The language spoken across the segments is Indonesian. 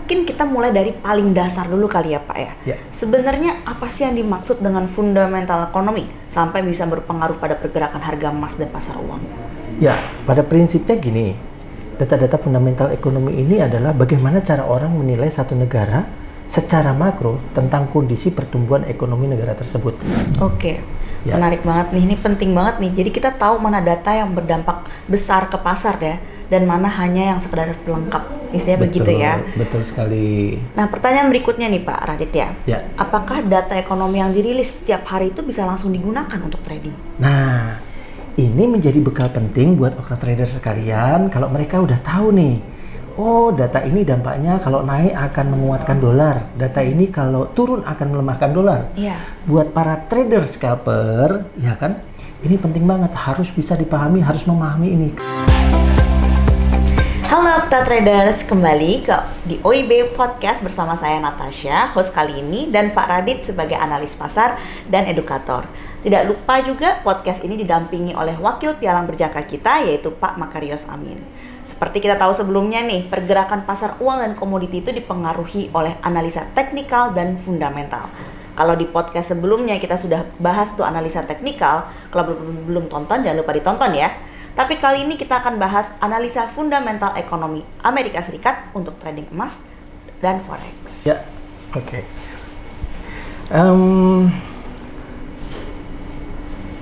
mungkin kita mulai dari paling dasar dulu kali ya Pak ya. Sebenarnya apa sih yang dimaksud dengan fundamental ekonomi sampai bisa berpengaruh pada pergerakan harga emas dan pasar uang? Ya, pada prinsipnya gini, data-data fundamental ekonomi ini adalah bagaimana cara orang menilai satu negara secara makro tentang kondisi pertumbuhan ekonomi negara tersebut. Oke. Menarik banget nih, ini penting banget nih. Jadi kita tahu mana data yang berdampak besar ke pasar ya, dan mana hanya yang sekedar pelengkap. Istilahnya begitu ya. Betul sekali. Nah, pertanyaan berikutnya nih Pak Radit ya. Apakah data ekonomi yang dirilis setiap hari itu bisa langsung digunakan untuk trading? Nah, ini menjadi bekal penting buat okta trader sekalian kalau mereka udah tahu nih. Oh, data ini dampaknya kalau naik akan menguatkan dolar. Data ini kalau turun akan melemahkan dolar. Buat para trader scalper, ya kan? Ini penting banget, harus bisa dipahami, harus memahami ini. Halo Okta Traders, kembali di OIB Podcast bersama saya Natasha, host kali ini, dan Pak Radit sebagai analis pasar dan edukator. Tidak lupa juga podcast ini didampingi oleh wakil pialang berjangka kita, yaitu Pak Makarios Amin. Seperti kita tahu sebelumnya nih, pergerakan pasar uang dan komoditi itu dipengaruhi oleh analisa teknikal dan fundamental. Kalau di podcast sebelumnya kita sudah bahas tuh analisa teknikal, kalau belum tonton jangan lupa ditonton ya. Tapi kali ini kita akan bahas analisa fundamental ekonomi Amerika Serikat untuk trading emas dan forex. Oke.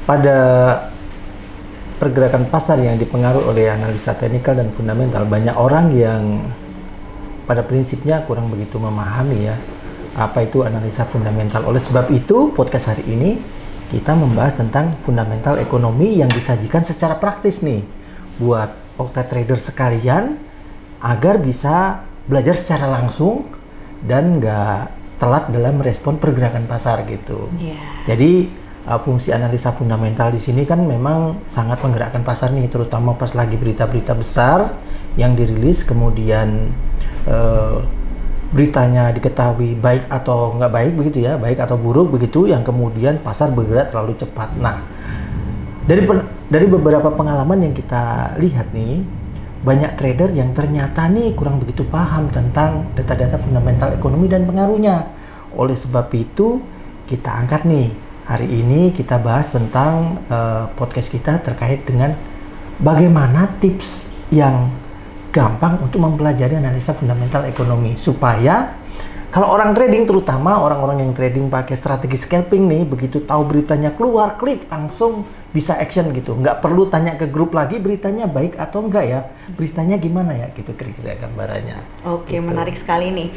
Pada pergerakan pasar yang dipengaruhi oleh analisa teknikal dan fundamental, banyak orang yang pada prinsipnya kurang begitu memahami ya apa itu analisa fundamental. Oleh sebab itu, podcast hari ini kita membahas tentang fundamental ekonomi yang disajikan secara praktis nih buat okta trader sekalian agar bisa belajar secara langsung dan nggak telat dalam merespon pergerakan pasar gitu. Jadi fungsi analisa fundamental di sini kan memang sangat menggerakkan pasar nih, terutama pas lagi berita-berita besar yang dirilis, kemudian beritanya diketahui baik atau nggak baik begitu ya, baik atau buruk begitu, yang kemudian pasar bergerak terlalu cepat. Nah, dari beberapa pengalaman yang kita lihat nih, banyak trader yang ternyata nih kurang begitu paham tentang data-data fundamental ekonomi dan pengaruhnya. Oleh sebab itu, kita angkat nih, hari ini kita bahas tentang podcast kita terkait dengan bagaimana tips yang gampang untuk mempelajari analisa fundamental ekonomi, supaya kalau orang trading, terutama orang-orang yang trading pakai strategi scalping nih, begitu tahu beritanya keluar, klik langsung bisa action gitu, nggak perlu tanya ke grup lagi beritanya baik atau enggak ya, beritanya gimana ya gitu, kira-kira gambarannya. Oke, gitu. Menarik sekali nih.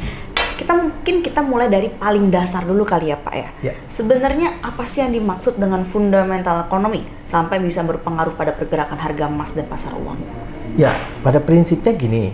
Kita mulai dari paling dasar dulu kali ya Pak ya. Sebenarnya apa sih yang dimaksud dengan fundamental ekonomi sampai bisa berpengaruh pada pergerakan harga emas dan pasar uang? Ya, pada prinsipnya gini,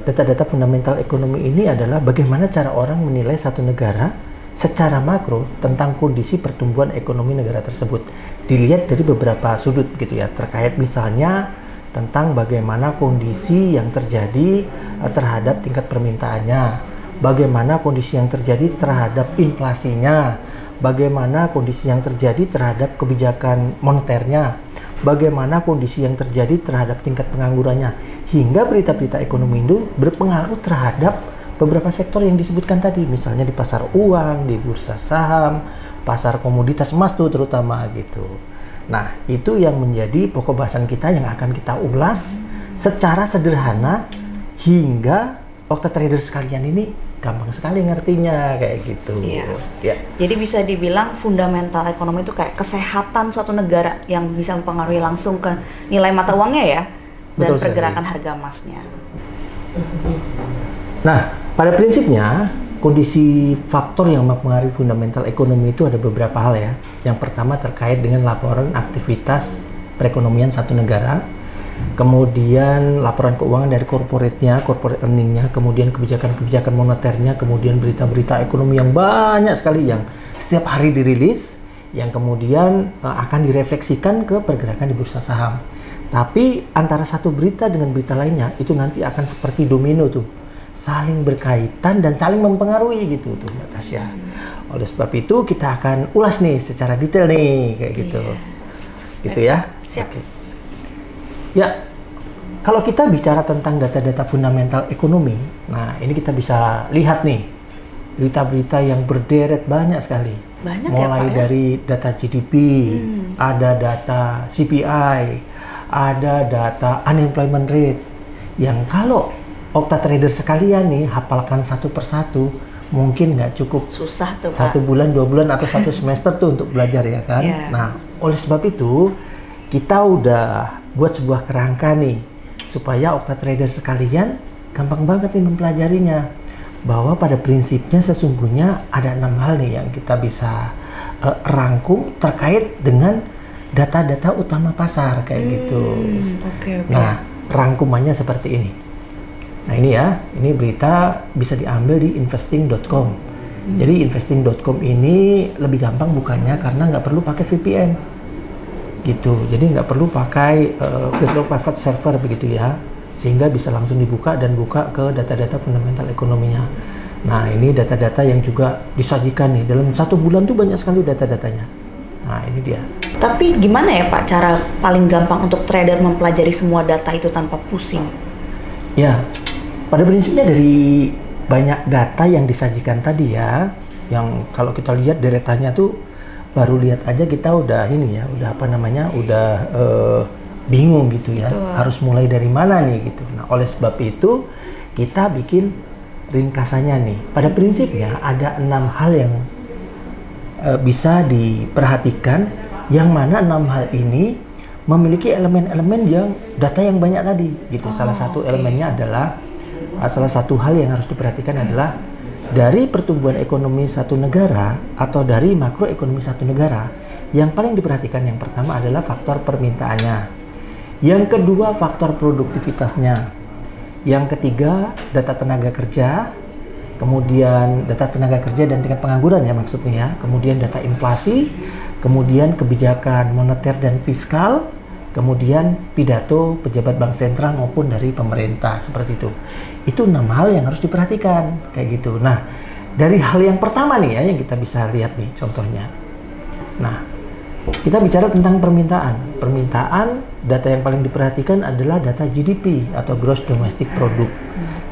data-data fundamental ekonomi ini adalah bagaimana cara orang menilai satu negara secara makro tentang kondisi pertumbuhan ekonomi negara tersebut. Dilihat dari beberapa sudut gitu ya, terkait misalnya tentang bagaimana kondisi yang terjadi terhadap tingkat permintaannya, bagaimana kondisi yang terjadi terhadap inflasinya, bagaimana kondisi yang terjadi terhadap kebijakan moneternya, bagaimana kondisi yang terjadi terhadap tingkat penganggurannya, hingga berita-berita ekonomi itu berpengaruh terhadap beberapa sektor yang disebutkan tadi, misalnya di pasar uang, di bursa saham, pasar komoditas emas tuh terutama gitu. Nah, itu yang menjadi pokok bahasan kita yang akan kita ulas secara sederhana hingga okta trader sekalian ini gampang sekali ngertinya kayak gitu. Jadi bisa dibilang fundamental ekonomi itu kayak kesehatan suatu negara yang bisa mempengaruhi langsung ke nilai mata uangnya ya, dan pergerakan harga emasnya. Nah, pada prinsipnya kondisi faktor yang mempengaruhi fundamental ekonomi itu ada beberapa hal ya. Yang pertama terkait dengan laporan aktivitas perekonomian satu negara, kemudian laporan keuangan dari corporate earning-nya, kemudian kebijakan-kebijakan moneternya, kemudian berita-berita ekonomi yang banyak sekali yang setiap hari dirilis, yang kemudian akan direfleksikan ke pergerakan di bursa saham. Tapi antara satu berita dengan berita lainnya itu nanti akan seperti domino tuh, saling berkaitan dan saling mempengaruhi gitu tuh Mbak Tasya. Oleh sebab itu kita akan ulas nih secara detail nih kayak gitu. Gitu ya. Siap. Ya, kalau kita bicara tentang data-data fundamental ekonomi, Nah, ini kita bisa lihat nih berita-berita yang berderet banyak sekali. Banyak mulai ya, Pak, ya? dari data GDP, ada data CPI, ada data unemployment rate. Yang kalau Okta Trader sekalian nih hafalkan satu persatu, mungkin nggak cukup Susah tuh, Pak. 1 bulan, 2 bulan, atau 1 semester tuh untuk belajar ya kan. Iya. Nah, oleh sebab itu kita udah buat sebuah kerangka nih supaya Okta Trader sekalian gampang banget nih mempelajarinya. Bahwa pada prinsipnya sesungguhnya ada 6 hal nih yang kita bisa rangkum terkait dengan data-data utama pasar kayak gitu. Oke. Nah, rangkumannya seperti ini. Nah, ini ya, ini berita bisa diambil di investing.com. Jadi investing.com ini lebih gampang bukanya karena nggak perlu pakai VPN. Gitu. Jadi nggak perlu pakai virtual private server begitu ya. Sehingga bisa langsung dibuka dan buka ke data-data fundamental ekonominya. Nah, ini data-data yang juga disajikan nih. Dalam 1 bulan tuh banyak sekali data-datanya. Nah, ini dia. Tapi gimana ya, Pak, cara paling gampang untuk trader mempelajari semua data itu tanpa pusing? Ya, pada prinsipnya dari banyak data yang disajikan tadi ya, yang kalau kita lihat deretannya tuh baru lihat aja kita udah ini ya, udah bingung gitu ya. Betul. Harus mulai dari mana nih gitu. Nah, oleh sebab itu kita bikin ringkasannya nih. Pada prinsipnya ada 6 hal yang bisa diperhatikan, yang mana 6 hal ini memiliki elemen-elemen yang data yang banyak tadi gitu. Salah satu elemennya adalah salah satu hal yang harus diperhatikan adalah dari pertumbuhan ekonomi satu negara atau dari makroekonomi satu negara. Yang paling diperhatikan yang pertama adalah faktor permintaannya. Yang kedua, faktor produktivitasnya. Yang ketiga, data tenaga kerja. Kemudian data tenaga kerja dan tingkat pengangguran ya maksudnya ya. Kemudian data inflasi. Kemudian kebijakan moneter dan fiskal. Kemudian pidato pejabat bank sentral maupun dari pemerintah, seperti itu. Itu 6 hal yang harus diperhatikan kayak gitu. Nah, dari hal yang pertama nih ya yang kita bisa lihat nih contohnya. Nah, kita bicara tentang permintaan. Permintaan, data yang paling diperhatikan adalah data GDP atau Gross Domestic Product,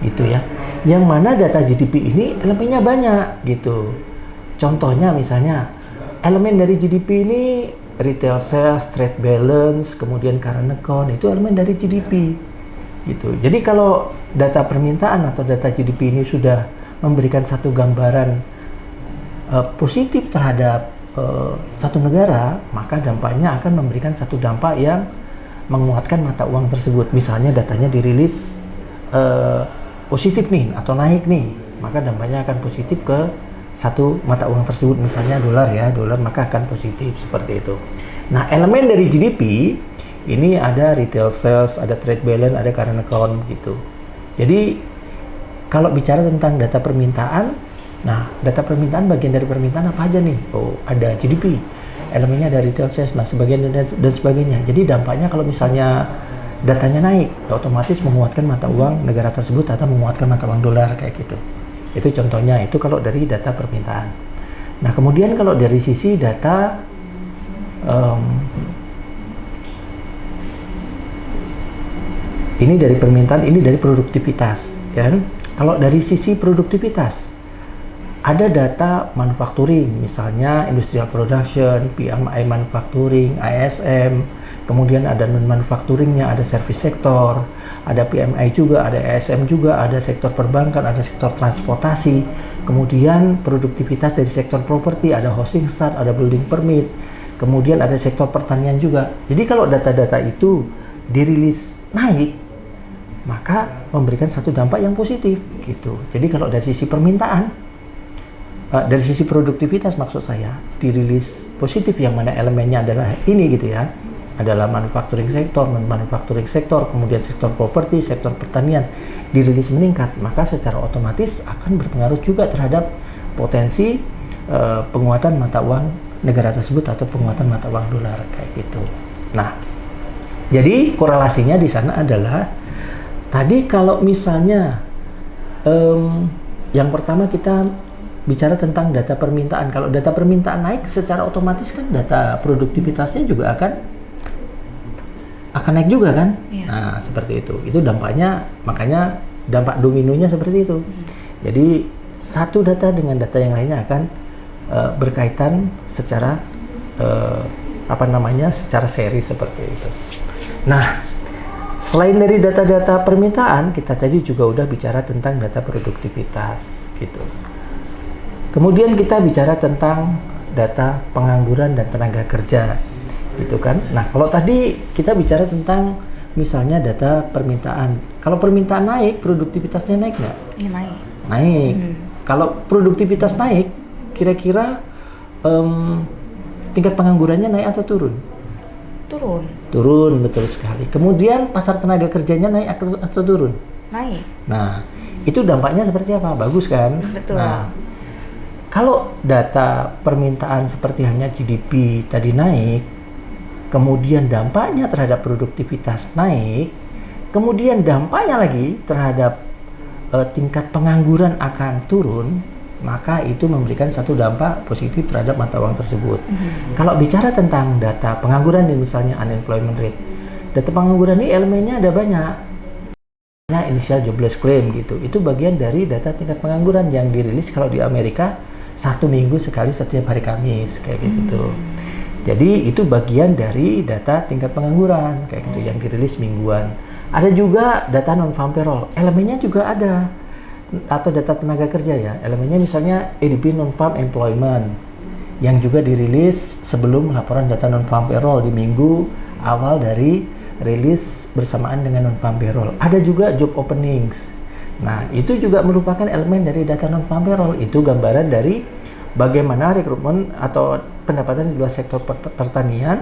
gitu ya. Yang mana data GDP ini elemennya banyak, gitu. Contohnya misalnya, elemen dari GDP ini retail sales, trade balance, kemudian current account, itu elemen dari GDP, gitu. Jadi kalau data permintaan atau data GDP ini sudah memberikan satu gambaran positif terhadap satu negara, maka dampaknya akan memberikan satu dampak yang menguatkan mata uang tersebut. Misalnya datanya dirilis positif nih atau naik nih, maka dampaknya akan positif ke satu mata uang tersebut. Misalnya dolar ya, dolar maka akan positif seperti itu. Nah, elemen dari GDP ini ada retail sales, ada trade balance, ada current account gitu. Jadi kalau bicara tentang data permintaan, nah, data permintaan, bagian dari permintaan apa aja nih? Oh, ada GDP, elemennya ada retail sales, nah sebagian dan sebagainya. Jadi dampaknya kalau misalnya datanya naik, otomatis menguatkan mata uang negara tersebut atau menguatkan mata uang dolar kayak gitu. Itu contohnya, itu kalau dari data permintaan. Nah, kemudian kalau dari sisi data ini dari permintaan, ini dari produktivitas, kan? Kalau dari sisi produktivitas, ada data manufacturing, misalnya industrial production, PMI manufacturing, ISM, kemudian ada non-manufacturingnya, ada service sector, ada PMI juga, ada ISM juga, ada sektor perbankan, ada sektor transportasi, kemudian produktivitas dari sektor properti, ada housing start, ada building permit, kemudian ada sektor pertanian juga. Jadi kalau data-data itu dirilis naik, maka memberikan satu dampak yang positif gitu. Jadi kalau dari sisi permintaan, dari sisi produktivitas maksud saya, dirilis positif yang mana elemennya adalah ini gitu ya, adalah manufacturing sektor, non-manufacturing sektor, kemudian sektor properti, sektor pertanian, dirilis meningkat, maka secara otomatis akan berpengaruh juga terhadap potensi penguatan mata uang negara tersebut atau penguatan mata uang dolar kayak gitu. Nah, jadi korelasinya di sana adalah tadi kalau misalnya yang pertama kita bicara tentang data permintaan. Kalau data permintaan naik, secara otomatis kan data produktivitasnya juga akan naik juga kan? Iya. Nah, seperti itu. Itu dampaknya, makanya dampak dominonya seperti itu. Jadi satu data dengan data yang lainnya akan berkaitan secara secara seri seperti itu. Nah, selain dari data-data permintaan, kita tadi juga udah bicara tentang data produktivitas gitu. Kemudian kita bicara tentang data pengangguran dan tenaga kerja gitu kan. Nah, kalau tadi kita bicara tentang misalnya data permintaan. Kalau permintaan naik, produktivitasnya naik nggak? Ya, naik. Naik. Kalau produktivitas naik, kira-kira tingkat penganggurannya naik atau turun? Turun. Turun, betul sekali. Kemudian pasar tenaga kerjanya naik atau turun? Naik. Nah, itu dampaknya seperti apa? Bagus kan? Betul. Nah, kalau data permintaan seperti hanya GDP tadi naik, kemudian dampaknya terhadap produktivitas naik, kemudian dampaknya lagi terhadap tingkat pengangguran akan turun, maka itu memberikan satu dampak positif terhadap mata uang tersebut. Kalau bicara tentang data pengangguran nih, misalnya unemployment rate, data pengangguran ini elemennya ada banyak. Initial jobless claim gitu, itu bagian dari data tingkat pengangguran yang dirilis kalau di Amerika 1 minggu sekali setiap hari Kamis kayak gitu tuh. Jadi itu bagian dari data tingkat pengangguran kayak gitu yang dirilis mingguan. Ada juga data non-farm payroll, elemennya juga ada, atau data tenaga kerja ya, elemennya misalnya ADP non-farm employment yang juga dirilis sebelum laporan data non-farm payroll di minggu awal dari rilis bersamaan dengan non-farm payroll. Ada juga job openings. Nah, itu juga merupakan elemen dari data non-farm payroll. Itu gambaran dari bagaimana rekrutmen atau pendapatan di luar sektor pertanian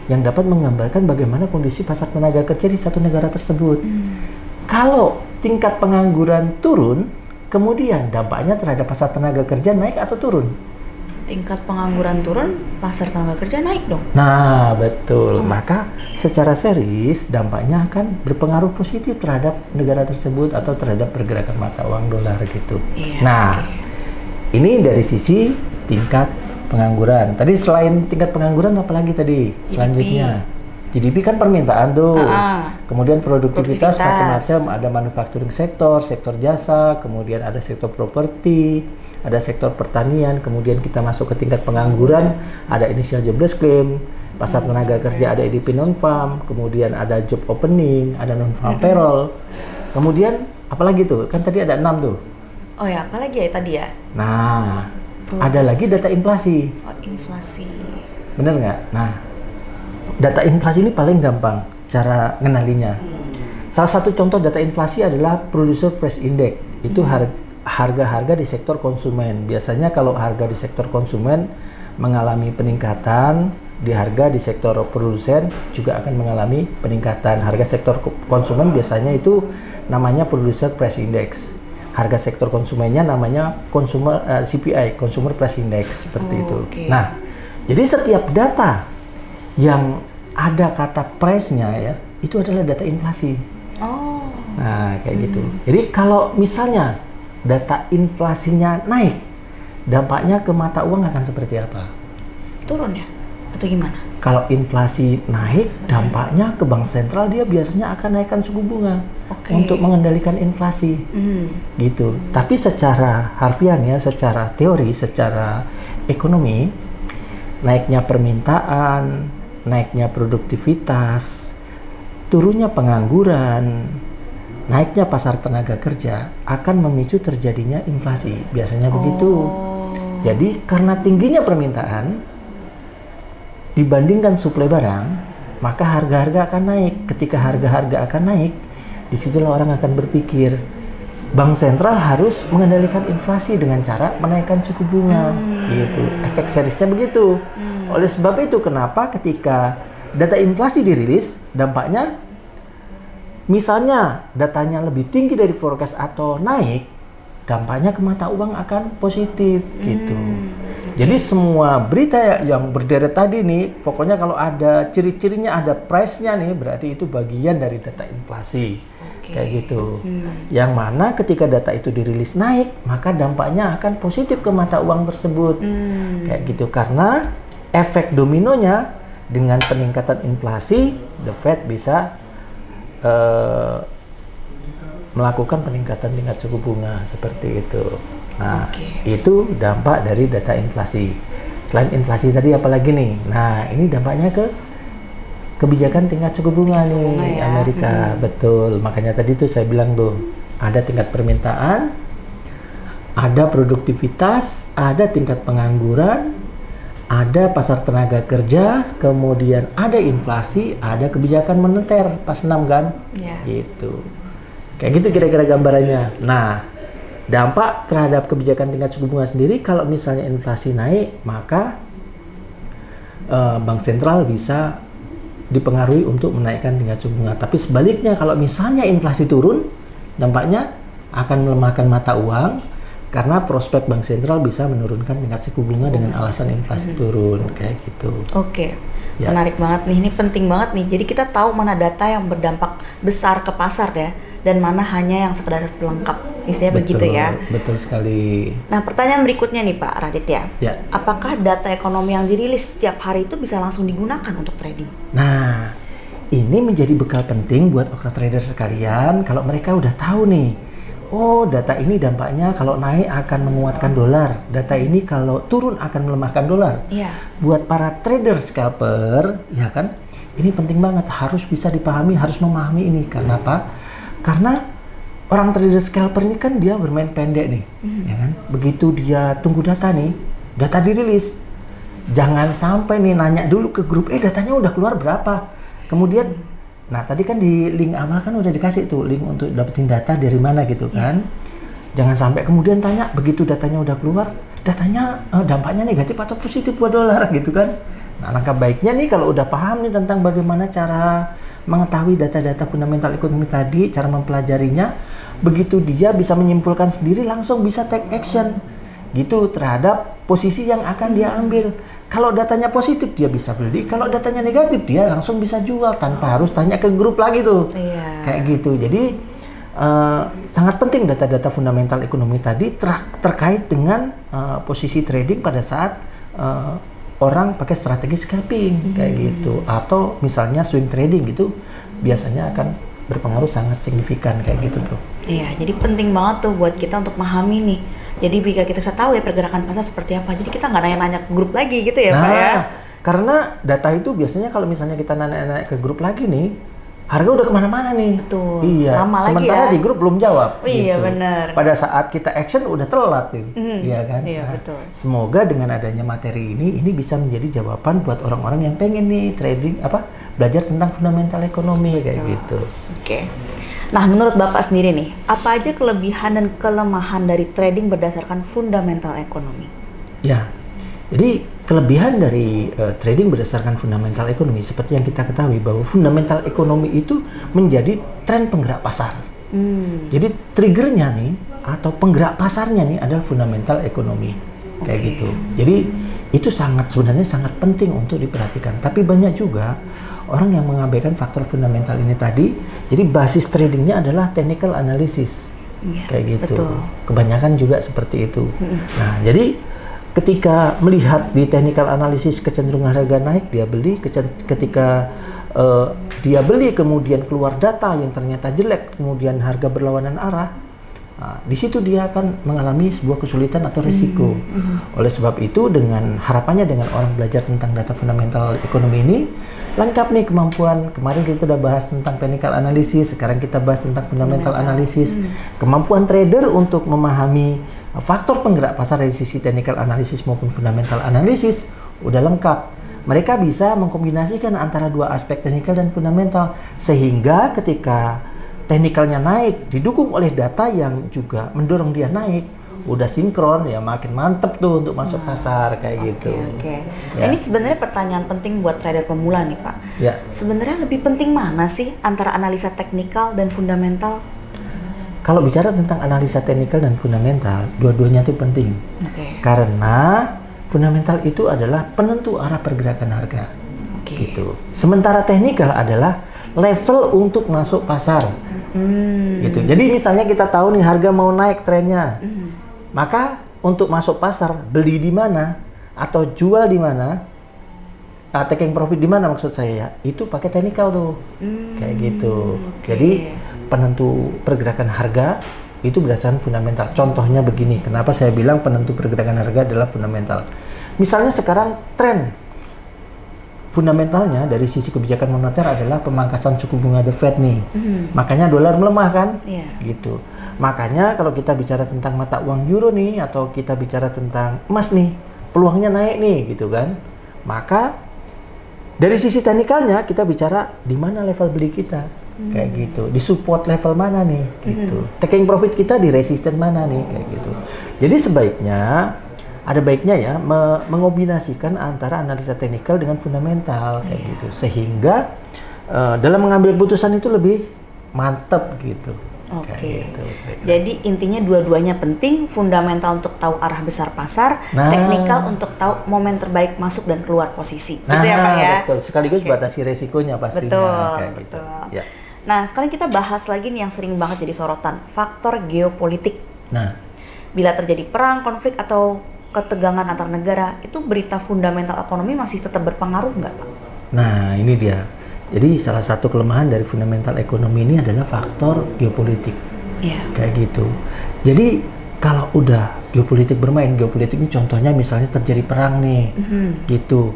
yang dapat menggambarkan bagaimana kondisi pasar tenaga kerja di satu negara tersebut. Kalau tingkat pengangguran turun, kemudian dampaknya terhadap pasar tenaga kerja naik atau turun? Tingkat pengangguran turun, pasar tenaga kerja naik dong. Nah, betul. Maka secara seris dampaknya akan berpengaruh positif terhadap negara tersebut atau terhadap pergerakan mata uang dolar gitu. Iya, Nah, ini dari sisi tingkat pengangguran. Tadi selain tingkat pengangguran apalagi tadi? GDP. Selanjutnya GDP kan permintaan tuh. Kemudian produktivitas macam-macam, ada manufacturing sektor jasa, kemudian ada sektor properti, ada sektor pertanian, kemudian kita masuk ke tingkat pengangguran, ada initial jobless claim, pasar tenaga kerja, ada ADP non-farm, kemudian ada job opening, ada non-farm payroll. Kemudian apalagi tuh? Kan tadi ada 6 tuh. Oh ya, apalagi ya tadi ya? Nah, ada lagi data inflasi. Oh, inflasi. Bener nggak? Nah, data inflasi ini paling gampang cara ngenalinya. Salah satu contoh data inflasi adalah Producer Price Index. Itu harga-harga di sektor konsumen. Biasanya kalau harga di sektor konsumen mengalami peningkatan, di harga di sektor produsen juga akan mengalami peningkatan. Harga sektor konsumen biasanya itu namanya Producer Price Index. Harga sektor konsumennya namanya CPI, Consumer Price Index, seperti itu. Okay. Nah, jadi setiap data yang ada kata price-nya ya, itu adalah data inflasi. Oh. Nah, kayak gitu. Jadi kalau misalnya data inflasinya naik, dampaknya ke mata uang akan seperti apa? Turun ya? Atau gimana? Kalau inflasi naik, dampaknya ke bank sentral dia biasanya akan naikkan suku bunga untuk mengendalikan inflasi, gitu. Tapi secara harfiahnya, secara teori, secara ekonomi, naiknya permintaan, naiknya produktivitas, turunnya pengangguran, naiknya pasar tenaga kerja akan memicu terjadinya inflasi. Biasanya begitu. Jadi karena tingginya permintaan dibandingkan suplai barang, maka harga-harga akan naik. Ketika harga-harga akan naik, disitulah orang akan berpikir, bank sentral harus mengendalikan inflasi dengan cara menaikkan suku bunga, gitu. Efek serisnya begitu. Oleh sebab itu, kenapa ketika data inflasi dirilis, dampaknya, misalnya datanya lebih tinggi dari forecast atau naik, dampaknya ke mata uang akan positif, gitu. Jadi semua berita yang berderet tadi nih, pokoknya kalau ada ciri-cirinya, ada price-nya nih, berarti itu bagian dari data inflasi. Kayak gitu. Yang mana ketika data itu dirilis naik, maka dampaknya akan positif ke mata uang tersebut. Kayak gitu. Karena efek dominonya dengan peningkatan inflasi, the Fed bisa melakukan peningkatan tingkat suku bunga seperti itu. Nah, itu dampak dari data inflasi. Selain inflasi tadi apalagi nih? Nah, ini dampaknya ke kebijakan tingkat suku bunga nih Amerika. Betul. Makanya tadi tuh saya bilang tuh ada tingkat permintaan, ada produktivitas, ada tingkat pengangguran, ada pasar tenaga kerja, kemudian ada inflasi, ada kebijakan moneter pas 6 kan? Gitu. Kayak gitu kira-kira gambarannya. Nah, dampak terhadap kebijakan tingkat suku bunga sendiri, kalau misalnya inflasi naik, maka bank sentral bisa dipengaruhi untuk menaikkan tingkat suku bunga. Tapi sebaliknya, kalau misalnya inflasi turun, dampaknya akan melemahkan mata uang, karena prospek bank sentral bisa menurunkan tingkat suku bunga dengan alasan inflasi turun, kayak gitu. Menarik banget nih, ini penting banget nih. Jadi kita tahu mana data yang berdampak besar ke pasar ya, dan mana hanya yang sekedar pelengkap, istilahnya begitu ya. Betul sekali. Nah, pertanyaan berikutnya nih Pak Radit ya. Apakah data ekonomi yang dirilis setiap hari itu bisa langsung digunakan untuk trading? Nah, ini menjadi bekal penting buat okra trader sekalian kalau mereka udah tahu nih. Oh, data ini dampaknya kalau naik akan menguatkan dolar. Data ini kalau turun akan melemahkan dolar. Buat para trader scalper, ya kan? Ini penting banget, harus bisa dipahami, harus memahami ini. Karena apa? Karena orang trader scalper ini kan dia bermain pendek nih, ya kan? Begitu dia tunggu data nih, data dirilis, jangan sampai nih nanya dulu ke grup, datanya udah keluar berapa? Kemudian, nah tadi kan di link awal kan udah dikasih tuh link untuk dapetin data dari mana gitu kan? Jangan sampai kemudian tanya begitu datanya udah keluar, datanya dampaknya negatif atau positif buat dolar gitu kan? Nah, langkah baiknya nih kalau udah paham nih tentang bagaimana cara mengetahui data-data fundamental ekonomi tadi, cara mempelajarinya, begitu dia bisa menyimpulkan sendiri, langsung bisa take action gitu terhadap posisi yang akan dia ambil. Kalau datanya positif dia bisa beli, kalau datanya negatif dia langsung bisa jual tanpa harus tanya ke grup lagi tuh. Kayak gitu. Jadi sangat penting data-data fundamental ekonomi tadi terkait dengan posisi trading pada saat orang pakai strategi scalping kayak gitu, atau misalnya swing trading gitu biasanya akan berpengaruh sangat signifikan kayak gitu tuh. Jadi penting banget tuh buat kita untuk memahami nih. Jadi biar kita bisa tahu ya pergerakan pasar seperti apa. Jadi kita nggak nanya-nanya ke grup lagi gitu ya, Pak ya. Karena data itu biasanya kalau misalnya kita nanya-nanya ke grup lagi nih, harga udah kemana-mana nih. Betul. Iya. Lama sementara lagi ya. di grup belum jawab. Iya benar. Pada saat kita action udah telat nih. Iya kan? Iya betul. Semoga dengan adanya materi ini bisa menjadi jawaban buat orang-orang yang pengen nih trading belajar tentang fundamental ekonomi kayak gitu. Nah, menurut Bapak sendiri nih, apa aja kelebihan dan kelemahan dari trading berdasarkan fundamental ekonomi? Ya, jadi kelebihan dari trading berdasarkan fundamental ekonomi seperti yang kita ketahui bahwa fundamental ekonomi itu menjadi tren penggerak pasar. Jadi triggernya nih atau penggerak pasarnya nih adalah fundamental ekonomi kayak gitu. Jadi itu sebenarnya sangat penting untuk diperhatikan. Tapi banyak juga orang yang mengabaikan faktor fundamental ini tadi. Jadi basis tradingnya adalah technical analysis kayak gitu. Betul. Kebanyakan juga seperti itu. Nah, jadi ketika melihat di technical analysis kecenderungan harga naik, dia beli. Ketika dia beli kemudian keluar data yang ternyata jelek, kemudian harga berlawanan arah, di situ dia akan mengalami sebuah kesulitan atau risiko. Oleh sebab itu, dengan harapannya dengan orang belajar tentang data fundamental ekonomi ini lengkap nih kemampuan. Kemarin kita udah bahas tentang technical analysis, sekarang kita bahas tentang fundamental analysis. Kemampuan trader untuk memahami faktor penggerak pasar dari sisi technical analysis maupun fundamental analysis udah lengkap. Mereka bisa mengkombinasikan antara dua aspek technical dan fundamental, sehingga ketika technicalnya naik didukung oleh data yang juga mendorong dia naik, udah sinkron ya, makin mantep tuh untuk masuk pasar kayak gitu. Ya. Ini sebenarnya pertanyaan penting buat trader pemula nih Pak. Sebenarnya lebih penting mana sih antara analisa teknikal dan fundamental? Kalau bicara tentang analisa teknikal dan fundamental, dua-duanya itu penting. Karena fundamental itu adalah penentu arah pergerakan harga. Gitu. Sementara teknikal adalah level untuk masuk pasar. Gitu. Jadi misalnya kita tahu nih harga mau naik trennya. Maka untuk masuk pasar, beli di mana atau jual di mana, taking profit di mana maksud saya ya, itu pakai technical tuh. Kayak gitu. Jadi penentu pergerakan harga itu berdasarkan fundamental. Contohnya begini, kenapa saya bilang penentu pergerakan harga adalah fundamental. Misalnya sekarang tren fundamentalnya dari sisi kebijakan moneter adalah pemangkasan suku bunga The Fed nih. Makanya dolar melemah kan? Gitu. Makanya kalau kita bicara tentang mata uang euro nih atau kita bicara tentang emas nih, peluangnya naik nih gitu kan. Maka dari sisi teknikalnya kita bicara di mana level beli kita. Kayak gitu, di support level mana nih gitu. Taking profit kita di resisten mana nih kayak gitu. Jadi sebaiknya ada baiknya ya mengombinasikan antara analisa teknikal dengan fundamental kayak gitu, sehingga dalam mengambil keputusan itu lebih mantap gitu. Oke. Gitu. Jadi intinya dua-duanya penting, fundamental untuk tahu arah besar pasar, teknikal untuk tahu momen terbaik masuk dan keluar posisi. Gitu ya Pak ya. Betul. Sekaligus batasi resikonya pastinya. Betul. Kayak gitu. Ya. Nah, sekarang kita bahas lagi nih yang sering banget jadi sorotan, faktor geopolitik. Nah, bila terjadi perang, konflik atau ketegangan antar negara, itu berita fundamental ekonomi masih tetap berpengaruh nggak Pak? Nah, ini dia. Jadi salah satu kelemahan dari fundamental ekonomi ini adalah faktor geopolitik. Kayak gitu. Jadi kalau udah geopolitik bermain, geopolitik ini contohnya misalnya terjadi perang nih, gitu.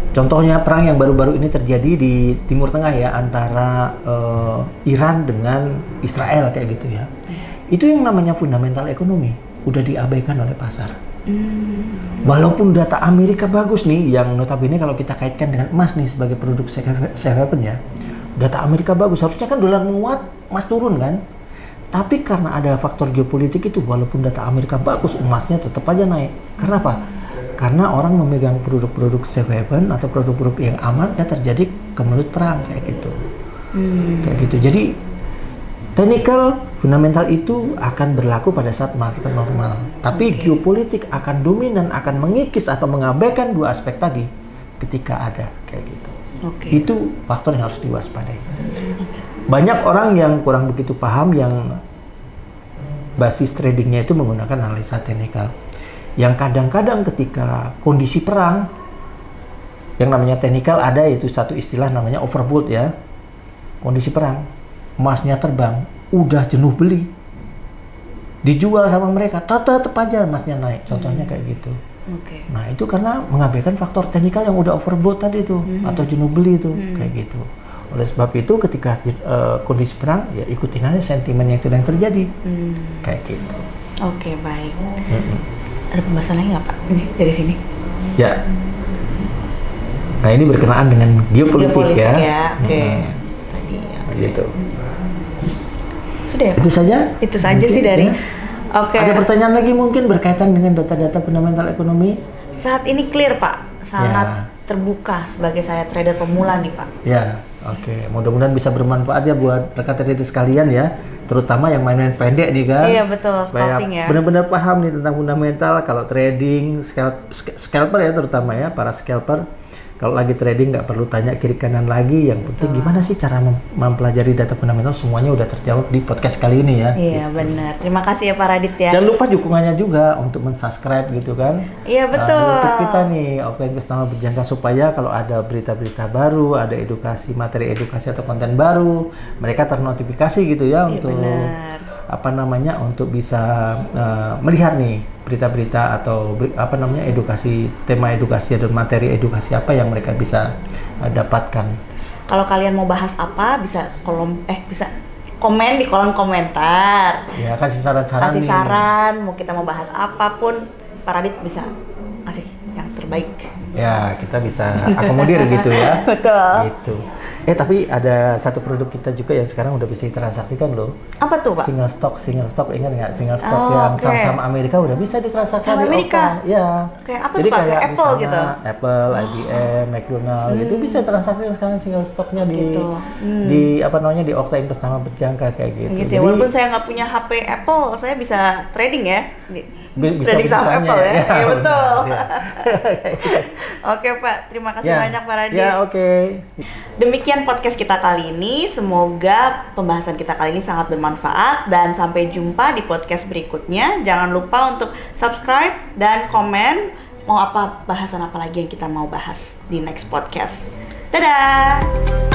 Contohnya perang yang baru-baru ini terjadi di Timur Tengah ya, antara Iran dengan Israel kayak gitu ya. Itu yang namanya fundamental ekonomi udah diabaikan oleh pasar. Walaupun data Amerika bagus nih, yang notabene kalau kita kaitkan dengan emas nih sebagai produk safe haven ya, data Amerika bagus, harusnya kan dolar menguat, emas turun kan. Tapi karena ada faktor geopolitik itu, walaupun data Amerika bagus, emasnya tetap aja naik. Karena apa? Karena orang memegang produk-produk safe haven atau produk-produk yang aman, ya terjadi kemelut perang kayak gitu. Kayak gitu. Jadi technical fundamental itu akan berlaku pada saat market normal. Tapi geopolitik akan dominan, akan mengikis atau mengabaikan dua aspek tadi ketika ada kayak gitu. Itu faktor yang harus diwaspadai. Banyak orang yang kurang begitu paham yang basis tradingnya itu menggunakan analisa teknikal. Yang kadang-kadang ketika kondisi perang, yang namanya teknikal ada, yaitu satu istilah namanya overbought ya. Kondisi perang, emasnya terbang, udah jenuh beli, dijual sama mereka, tetap aja emasnya naik. Contohnya kayak gitu. Nah itu karena mengabaikan faktor teknikal yang udah overbought tadi tuh, atau jenuh beli itu, kayak gitu. Oleh sebab itu ketika kondisi perang, ya ikutin aja sentimen yang sedang terjadi, kayak gitu. Oke, baik. Ada pembahasan lagi nggak Pak dari sini? Ya. Nah ini berkenaan dengan geopolitik ya. Tadi. Gitu. Sudah ya Pak? Itu saja? Itu saja mungkin, sih dari. Ya. Ada pertanyaan lagi mungkin berkaitan dengan data-data fundamental ekonomi? Saat ini clear Pak, sangat terbuka sebagai saya trader pemula nih Pak. Ya, mudah-mudahan bisa bermanfaat ya buat rekan trader sekalian ya, terutama yang main-main pendek nih kan. Iya betul, scalping ya. Benar-benar paham nih tentang fundamental. Kalau trading, scalper ya terutama ya, para scalper. Kalau lagi trading nggak perlu tanya kiri kanan lagi, yang penting gimana sih cara mempelajari data fundamental, semuanya udah terjawab di podcast kali ini ya. Iya gitu. Benar, terima kasih ya Pak Radit ya. Jangan lupa dukungannya juga untuk mensubscribe gitu kan. Iya betul. YouTube kita nih, Offline Customer Berjangka, supaya kalau ada berita-berita baru, ada materi edukasi atau konten baru, mereka ternotifikasi gitu ya, untuk untuk bisa melihat nih berita-berita atau tema edukasi atau materi edukasi apa yang mereka bisa dapatkan. Kalau kalian mau bahas apa, bisa komen di kolom komentar. Ya, kasih saran-saran. Kasih saran, kita mau bahas apapun, Pak Radit bisa kasih yang terbaik. Ya, kita bisa akomodir gitu ya. Betul. Gitu. Tapi ada satu produk kita juga yang sekarang udah bisa ditransaksikan loh. Apa tuh Pak? Single stock, ingat nggak? Single stock yang saham Amerika udah bisa ditransaksikan di Amerika? Ya. Kayak apa tuh Pak? Kayak Apple gitu? Apple, IBM, McDonald, itu bisa transaksikan sekarang single stocknya di di Okta Investama Berjangka kayak gitu. Gitu ya, walaupun saya nggak punya HP Apple, saya bisa trading ya? Bisa trading saham Apple ya? Ya betul. Ya. Oke Pak, terima kasih banyak Pak Radit. Ya oke. Demikian podcast kita kali ini, semoga pembahasan kita kali ini sangat bermanfaat, dan sampai jumpa di podcast berikutnya. Jangan lupa untuk subscribe dan komen bahasan apa lagi yang kita mau bahas di next podcast. Dadah!